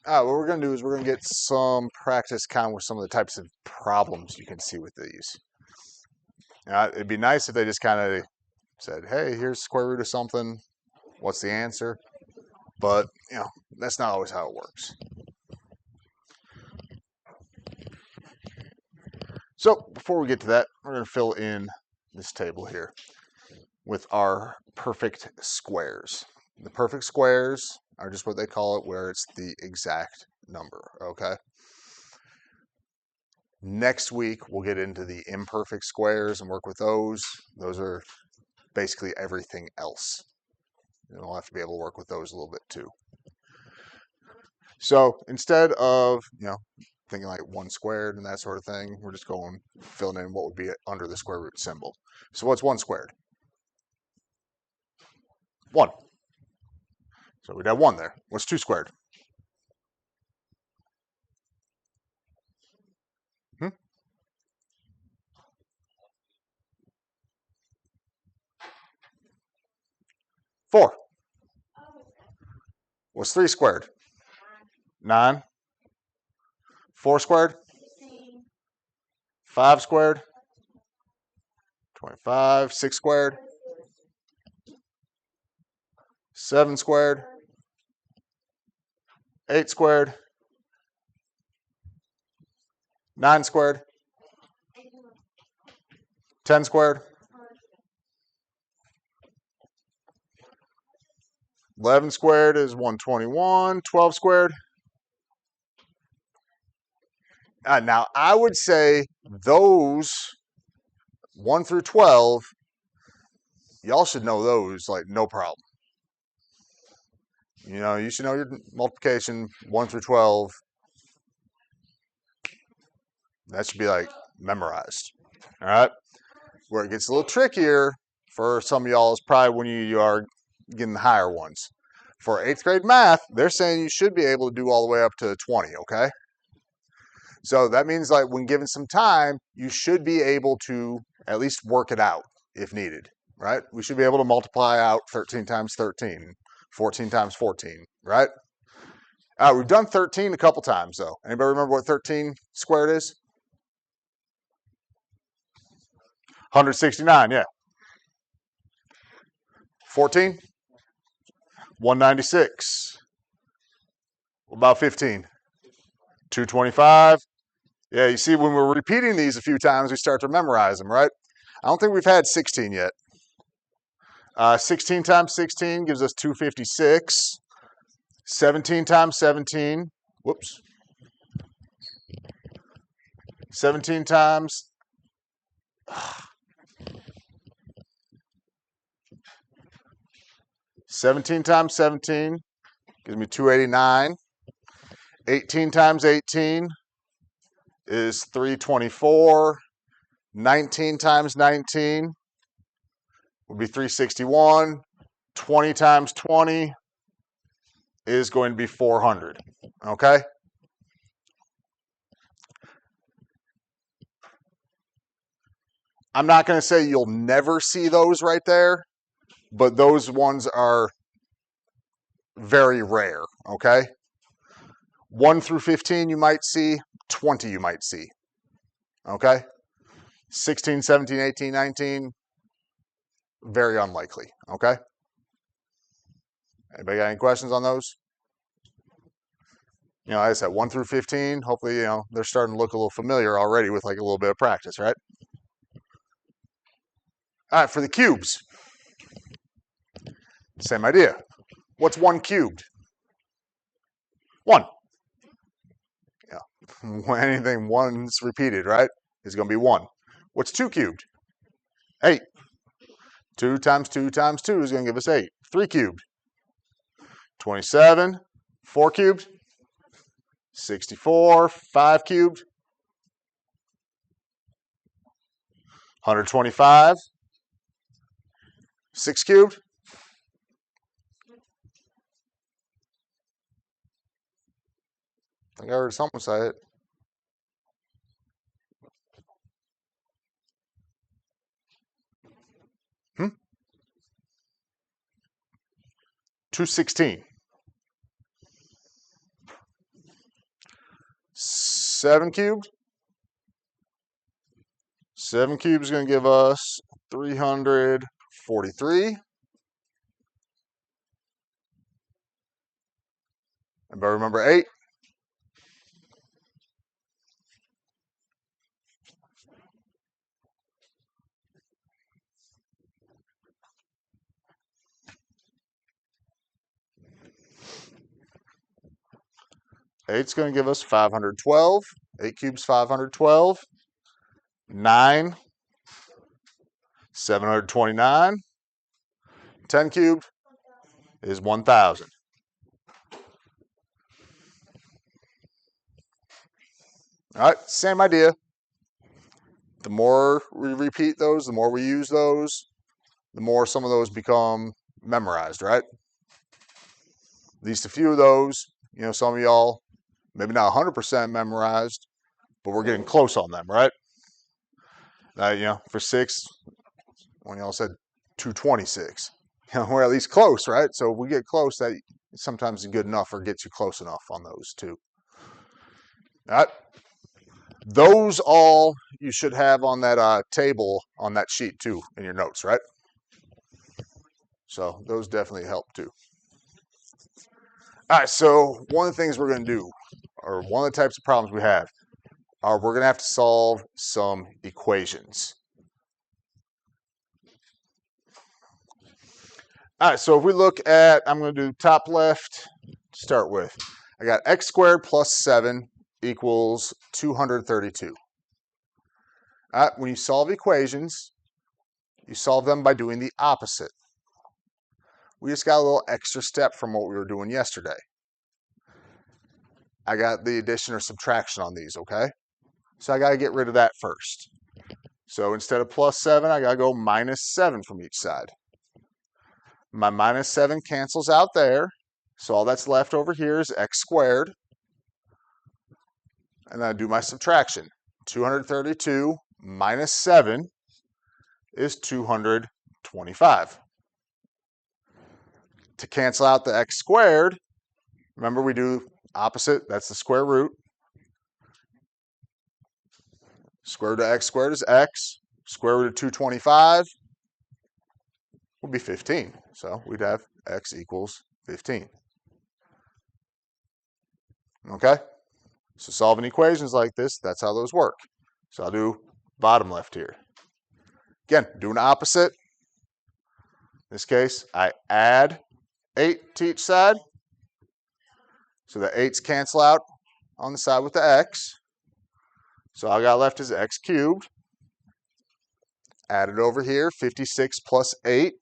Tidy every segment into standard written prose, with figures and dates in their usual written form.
what we're going to do is we're going to get some practice kind of with some of the types of problems you can see with these. It'd be nice if they just kind of said, hey, here's square root of something. What's the answer? But, that's not always how it works. So before we get to that, we're going to fill in this table here with our perfect squares. The perfect squares are just what they call it, where it's the exact number, okay? Next week, we'll get into the imperfect squares and work with those. Those are basically everything else. We'll have to be able to work with those a little bit too. So instead of, thinking like 1 squared and that sort of thing, we're just going filling in what would be under the square root symbol. So what's 1 squared? 1. So we'd have 1 there. What's 2 squared? 4. What's 3 squared? 9. 4 squared? 5 squared? 25. 6 squared? 7 squared? 8 squared? 9 squared? 10 squared? 11 squared is 121. 12 squared? Now, I would say those 1 through 12, y'all should know those like no problem. You should know your multiplication 1 through 12. That should be like memorized. All right. Where it gets a little trickier for some of y'all is probably when you are getting the higher ones. For 8th grade math, they're saying you should be able to do all the way up to 20, okay? So that means like when given some time, you should be able to at least work it out if needed, right? We should be able to multiply out 13 times 13, 14 times 14, right? We've done 13 a couple times though. Anybody remember what 13 squared is? 169, yeah. 14? 196. What about 15? 225. Yeah, you see, when we're repeating these a few times, we start to memorize them, right? I don't think we've had 16 yet. 16 times 16 gives us 256. 17 times 17. Whoops. 17 times. 17 times 17 gives me 289. 18 times 18 is 324. 19 times 19 would be 361. 20 times 20 is going to be 400. Okay? I'm not going to say you'll never see those right there, but those ones are very rare. Okay? 1 through 15 you might see, 20 you might see. Okay? 16, 17, 18, 19, very unlikely. Okay? Anybody got any questions on those? Like I said, 1 through 15, hopefully, they're starting to look a little familiar already with like a little bit of practice, right? All right, for the cubes, same idea. What's 1 cubed? 1. Yeah. Anything once repeated, right, is going to be 1. What's 2 cubed? 8. 2 times 2 times 2 is going to give us 8. 3 cubed? 27. 4 cubed? 64. 5 cubed? 125. 6 cubed? I think I heard someone say it. 216. 7 cubed. 7 cubed is going to give us 343. Everybody remember 8? Eight's going to give us 512. 8 cubes, 512. 9, 729. 10 cubed is 1,000. All right, same idea. The more we repeat those, the more we use those, the more some of those become memorized, right? At least a few of those, some of y'all, maybe not 100% memorized, but we're getting close on them, right? For 6, when y'all said 226, we're at least close, right? So if we get close, that sometimes is good enough or gets you close enough on those too. All right. Those all you should have on that table on that sheet too in your notes, right? So those definitely help too. All right, so one of the things we're going to do, or one of the types of problems we have, are we're going to have to solve some equations. All right, so if we look at, I'm going to do top left to start with. I got x squared plus 7 equals 232. All right, when you solve equations, you solve them by doing the opposite. We just got a little extra step from what we were doing yesterday. I got the addition or subtraction on these, okay? So I got to get rid of that first. So instead of plus 7, I got to go minus 7 from each side. My minus 7 cancels out there. So all that's left over here is x squared. And then I do my subtraction. 232 minus 7 is 225. To cancel out the x squared, remember we do opposite, that's the square root. Square root of x squared is x. Square root of 225 would be 15. So we'd have x equals 15. Okay? So solving equations like this, that's how those work. So I'll do bottom left here. Again, doing opposite. In this case, I add 8 to each side. So the 8's cancel out on the side with the x. So all I got left is x cubed. Add it over here. 56 plus 8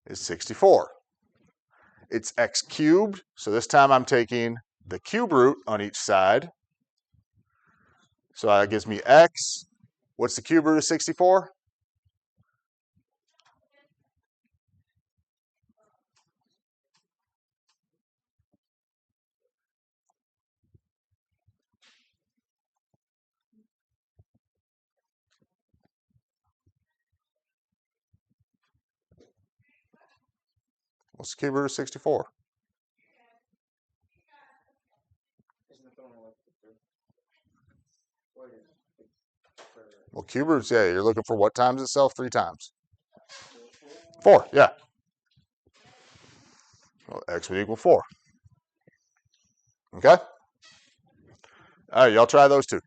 is 64. It's x cubed. So this time I'm taking the cube root on each side. So that gives me x. What's the cube root of 64? What's the cube root of 64? Well, cube roots, yeah, you're looking for what times itself? 3 times. 4, yeah. Well, x would equal 4. Okay? All right, y'all try those two.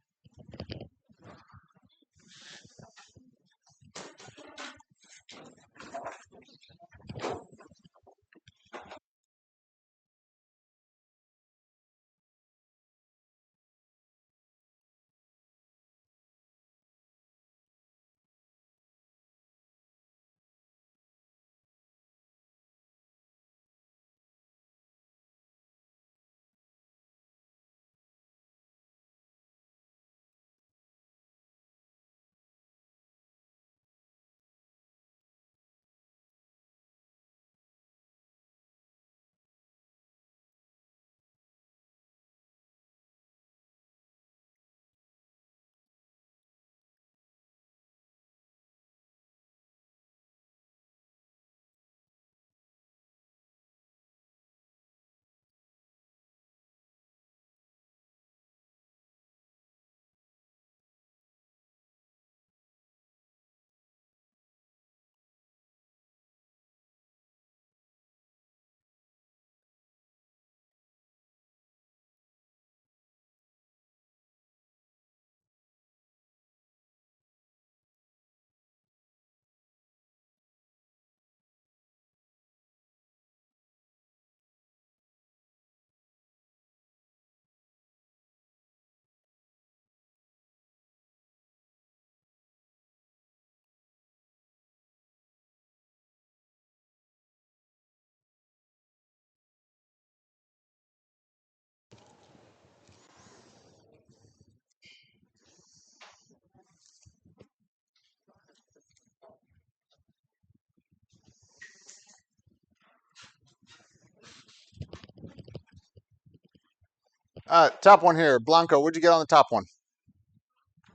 Top one here. Blanco, what'd you get on the top one?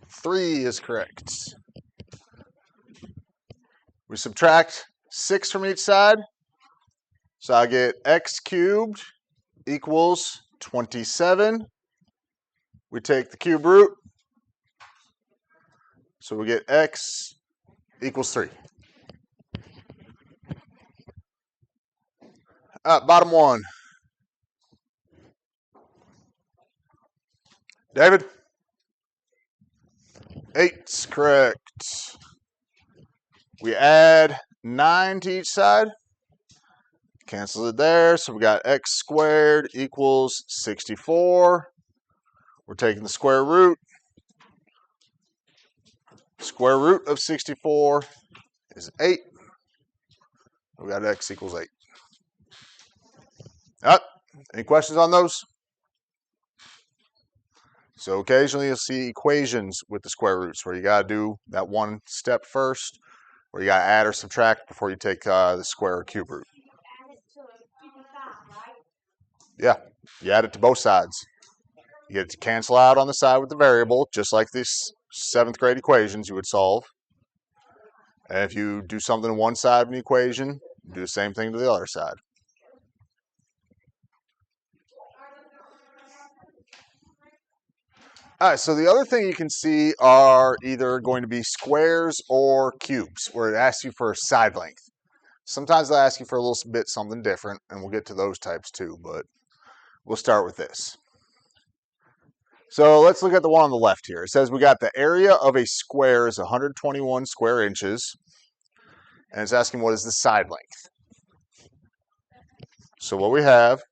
3 is correct. We subtract 6 from each side. So I get x cubed equals 27. We take the cube root. So we get x equals 3. Bottom one. David? 8's correct. We add 9 to each side. Cancel it there. So we got x squared equals 64. We're taking the square root. Square root of 64 is 8. We got x equals 8. Any questions on those? So occasionally you'll see equations with the square roots where you got to do that one step first, where you got to add or subtract before you take the square or cube root. Yeah, you add it to both sides. You get it to cancel out on the side with the variable, just like these 7th grade equations you would solve. And if you do something on one side of an equation, do the same thing to the other side. All right, so the other thing you can see are either going to be squares or cubes, where it asks you for side length. Sometimes they'll ask you for a little bit something different, and we'll get to those types too, but we'll start with this. So let's look at the one on the left here. It says we got the area of a square is 121 square inches, and it's asking what is the side length. So what we got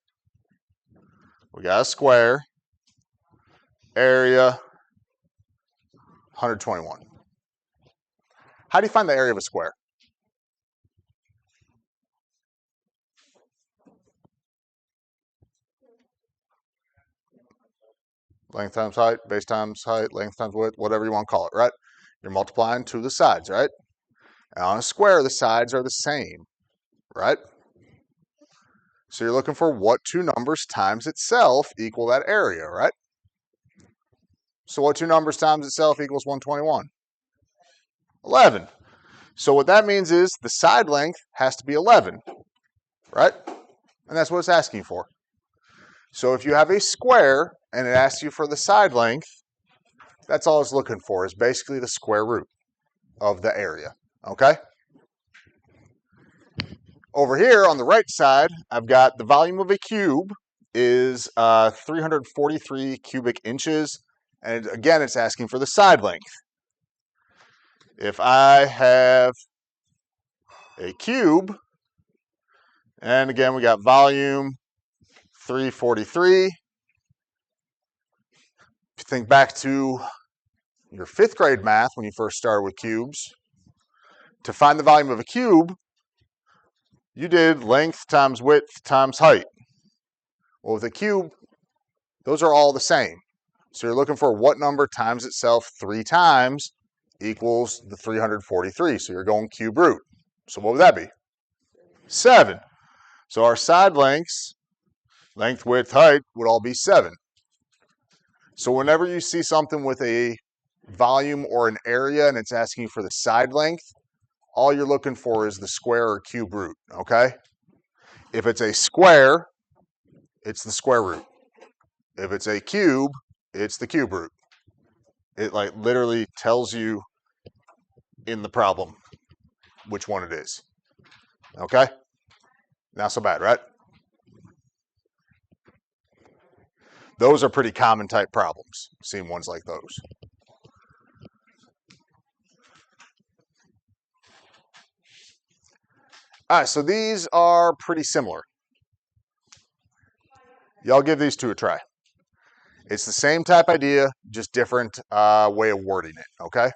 a square, area, 121. How do you find the area of a square? Length times height, base times height, length times width, whatever you want to call it, right? You're multiplying to the sides, right? And on a square, the sides are the same, right? So you're looking for what two numbers times itself equal that area, right? So what two numbers times itself equals 121? 11. So what that means is the side length has to be 11, right? And that's what it's asking for. So if you have a square and it asks you for the side length, that's all it's looking for, is basically the square root of the area, okay? Over here on the right side, I've got the volume of a cube is 343 cubic inches. And again, it's asking for the side length. If I have a cube, and again, we got volume 343. If you think back to your 5th grade math when you first started with cubes, to find the volume of a cube, you did length times width times height. Well, with a cube, those are all the same. So you're looking for what number times itself 3 times equals the 343. So you're going cube root. So what would that be? 7. So our side lengths, length, width, height, would all be 7. So whenever you see something with a volume or an area and it's asking you for the side length, all you're looking for is the square or cube root, okay? If it's a square, it's the square root. If it's a cube, it's the cube root. It like literally tells you in the problem which one it is, okay? Not so bad, right? Those are pretty common type problems, seeing ones like those. All right, so these are pretty similar. Y'all give these two a try. It's the same type idea, just different way of wording it, okay?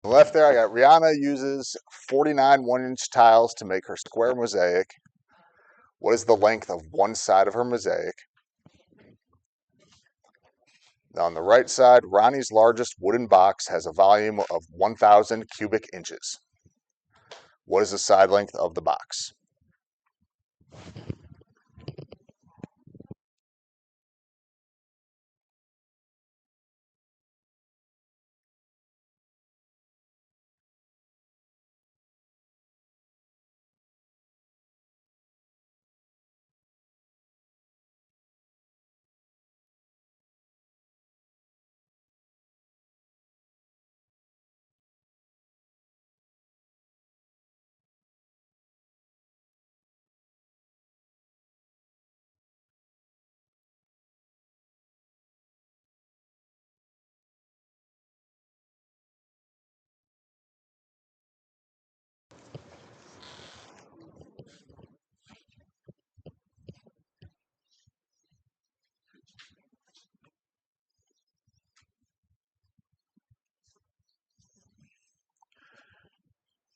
On the left there, I got Rihanna uses 49 1-inch tiles to make her square mosaic. What is the length of one side of her mosaic? Now on the right side, Ronnie's largest wooden box has a volume of 1,000 cubic inches. What is the side length of the box?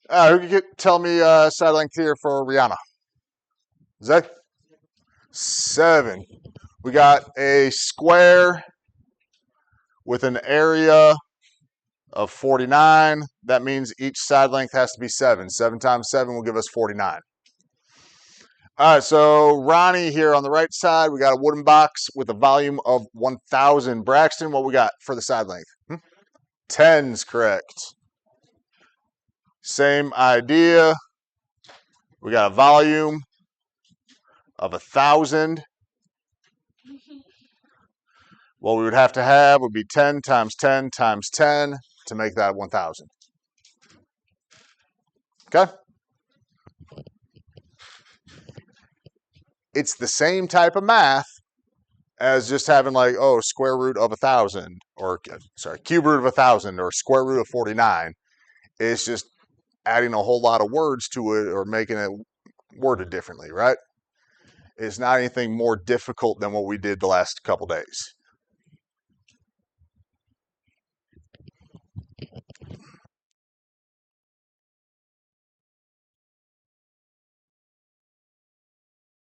Who can tell me side length here for Rihanna? Zach? 7. We got a square with an area of 49. That means each side length has to be 7. 7 times 7 will give us 49. All right, so Ronnie here on the right side, we got a wooden box with a volume of 1,000. Braxton, what we got for the side length? 10's correct. Same idea. We got a volume of 1,000. What we would have to have would be 10 times 10 times 10 to make that 1,000. Okay? It's the same type of math as just having like, oh, square root of 1,000, or sorry, cube root of 1,000, or square root of 49. It's just adding a whole lot of words to it or making it worded differently, right? It's not anything more difficult than what we did the last couple days.